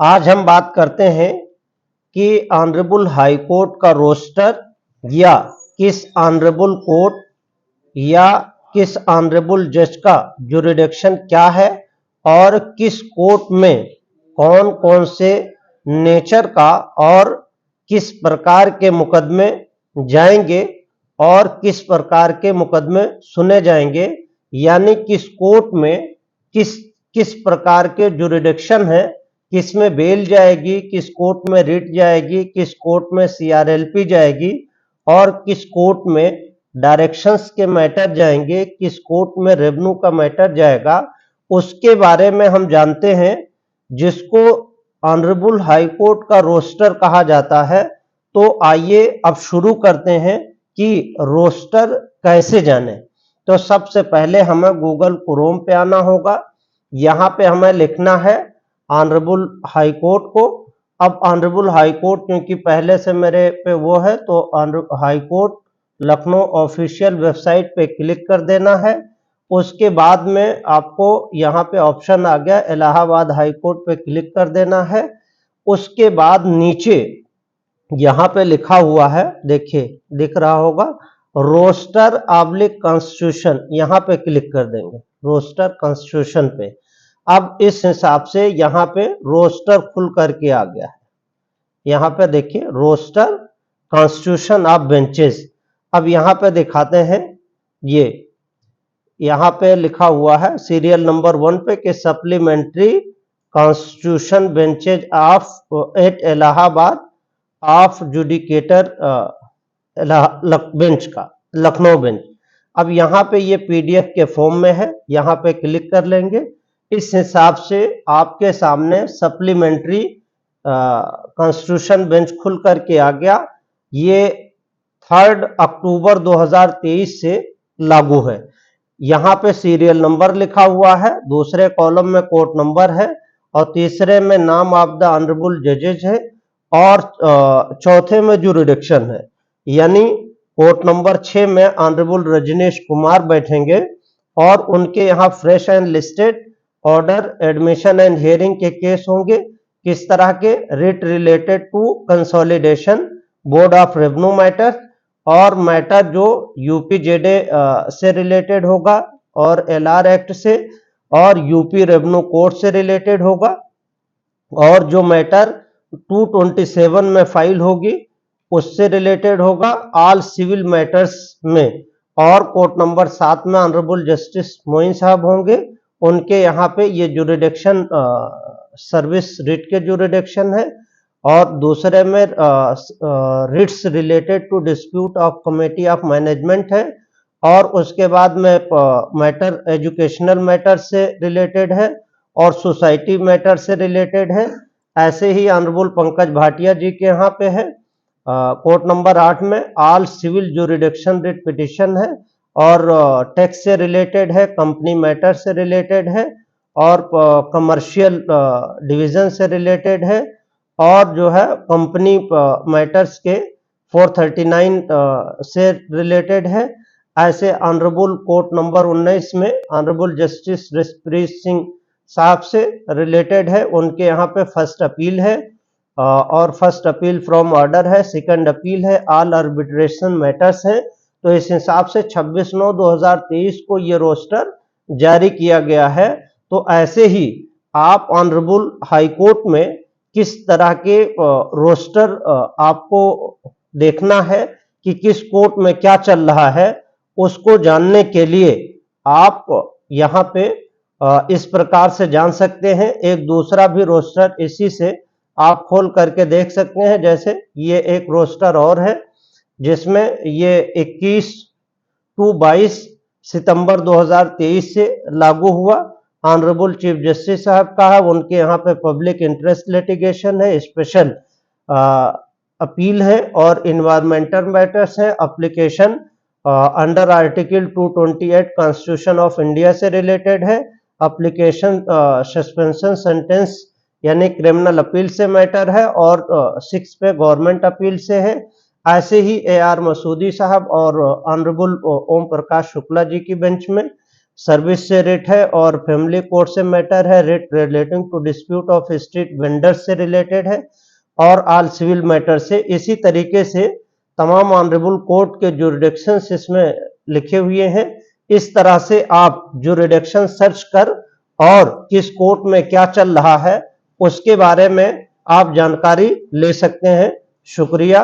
आज हम बात करते हैं कि ऑनरेबल हाई कोर्ट का रोस्टर या किस ऑनरेबल कोर्ट या किस ऑनरेबल जज का जुरिडिक्शन क्या है और किस कोर्ट में कौन कौन से नेचर का और किस प्रकार के मुकदमे जाएंगे और किस प्रकार के मुकदमे सुने जाएंगे, यानी किस कोर्ट में किस किस प्रकार के जुरिडिक्शन है, किस में बेल जाएगी, किस कोर्ट में रिट जाएगी, किस कोर्ट में सीआरएलपी जाएगी और किस कोर्ट में डायरेक्शंस के मैटर जाएंगे, किस कोर्ट में रेवेन्यू का मैटर जाएगा, उसके बारे में हम जानते हैं, जिसको ऑनरेबल हाई कोर्ट का रोस्टर कहा जाता है। तो आइए अब शुरू करते हैं कि रोस्टर कैसे जाने। तो सबसे पहले हमें गूगल क्रोम पे आना होगा। यहाँ पे हमें लिखना है ऑनरेबल हाई कोर्ट को। अब ऑनरेबल हाई कोर्ट क्योंकि पहले से मेरे पे वो है, तो honourable high court Lucknow official website पे क्लिक कर देना है। उसके बाद में आपको यहाँ पे ऑप्शन आ गया इलाहाबाद हाई कोर्ट पे क्लिक कर देना है। उसके बाद नीचे यहाँ पे लिखा हुआ है, देखिए दिख रहा होगा, रोस्टर ऑब्लिक कॉन्स्टिट्यूशन, यहाँ पे क्लिक कर देंगे रोस्टर कॉन्स्टिट्यूशन पे। अब इस हिसाब से यहाँ पे रोस्टर खुल करके आ गया है। यहाँ पे देखिए रोस्टर कॉन्स्टिट्यूशन ऑफ बेंचेस। अब यहाँ पे दिखाते हैं, ये यहाँ पे लिखा हुआ है सीरियल नंबर 1 पे कि supplementary constitution benches of at Allahabad of judicature bench का, लखनऊ बेंच। अब यहाँ पे ये पीडीएफ के फॉर्म में है, यहाँ पे क्लिक कर लेंगे। इस हिसाब से आपके सामने सप्लीमेंट्री कॉन्स्टिट्यूशन बेंच खुल करके आ गया। ये 3 अक्टूबर 2023 से लागू है। यहाँ पे सीरियल नंबर लिखा हुआ है, दूसरे कॉलम में कोर्ट नंबर है और तीसरे में नाम ऑफ द ऑनरेबल जजेज है और चौथे में जुरिडिक्शन है। यानी कोर्ट नंबर 6 में ऑनरेबल रजनीश कुमार बैठेंगे और उनके यहाँ fresh and listed order admission and hearing के केस होंगे। किस तरह के? Writ related to consolidation, board of revenue matter और मैटर जो यूपीजेडे से रिलेटेड होगा और एलआर एक्ट से और यूपी रेवेन्यू कोर्ट से रिलेटेड होगा, और जो मैटर 227 में फाइल होगी उससे रिलेटेड होगा, ऑल सिविल मैटर्स में। और कोर्ट नंबर 7 में ऑनरेबल जस्टिस मोइन साहब होंगे, उनके यहाँ पे ये जुरिडिक्शन सर्विस रिट के जुरिडिक्शन है। और दूसरे में writs related to dispute of committee of management है और उसके बाद में मैटर एजुकेशनल मैटर से रिलेटेड है और सोसाइटी मैटर से रिलेटेड है। ऐसे ही ऑनरेबल पंकज भाटिया जी के यहाँ पे है। कोर्ट नंबर 8 में all civil jurisdiction writ petition है और टैक्स से रिलेटेड है, कंपनी मैटर से रिलेटेड है और कमर्शियल डिवीजन से रिलेटेड है और जो है कंपनी मैटर्स के 439 से रिलेटेड है। ऐसे ऑनरेबल कोर्ट नंबर 19 में ऑनरेबल जस्टिस ऋषप्रीत सिंह साहब से रिलेटेड है, उनके यहाँ पे फर्स्ट अपील है और फर्स्ट अपील फ्रॉम ऑर्डर है, सेकंड अपील है, ऑल आर्बिट्रेशन मैटर्स है। तो इस हिसाब से 26/9/2023 को ये रोस्टर जारी किया गया है। तो ऐसे ही आप ऑनरेबल हाई कोर्ट में किस तरह के रोस्टर आपको देखना है कि किस कोर्ट में क्या चल रहा है, उसको जानने के लिए आप यहाँ पे इस प्रकार से जान सकते हैं। एक दूसरा भी रोस्टर इसी से आप खोल करके देख सकते हैं। जैसे ये एक रोस्टर और है जिसमें ये 21-22 सितंबर 2023 से लागू हुआ। ऑनरेबल चीफ जस्टिस साहब का है, उनके यहाँ पे पब्लिक इंटरेस्ट लिटिगेशन है, स्पेशल अपील है और इन्वायरमेंटल मैटर्स है। Application under article 228 constitution of India से रिलेटेड है। एप्लीकेशन सस्पेंशन सेंटेंस यानी क्रिमिनल अपील से मैटर है और 6 पे गवर्नमेंट अपील से है। ऐसे ही AR मसूदी साहब और ऑनरेबल ओम प्रकाश शुक्ला जी की बेंच में सर्विस से रेट है और फैमिली कोर्ट से मैटर है, writ relating to dispute of street vendors से रिलेटेड है और ऑल सिविल मैटर से। इसी तरीके से तमाम ऑनरेबल कोर्ट के ज्यूरिडिक्शंस इसमें लिखे हुए हैं। इस तरह से आप ज्यूरिडिक्शन सर्च कर और किस कोर्ट में क्या चल रहा है उसके बारे में आप जानकारी ले सकते हैं। शुक्रिया।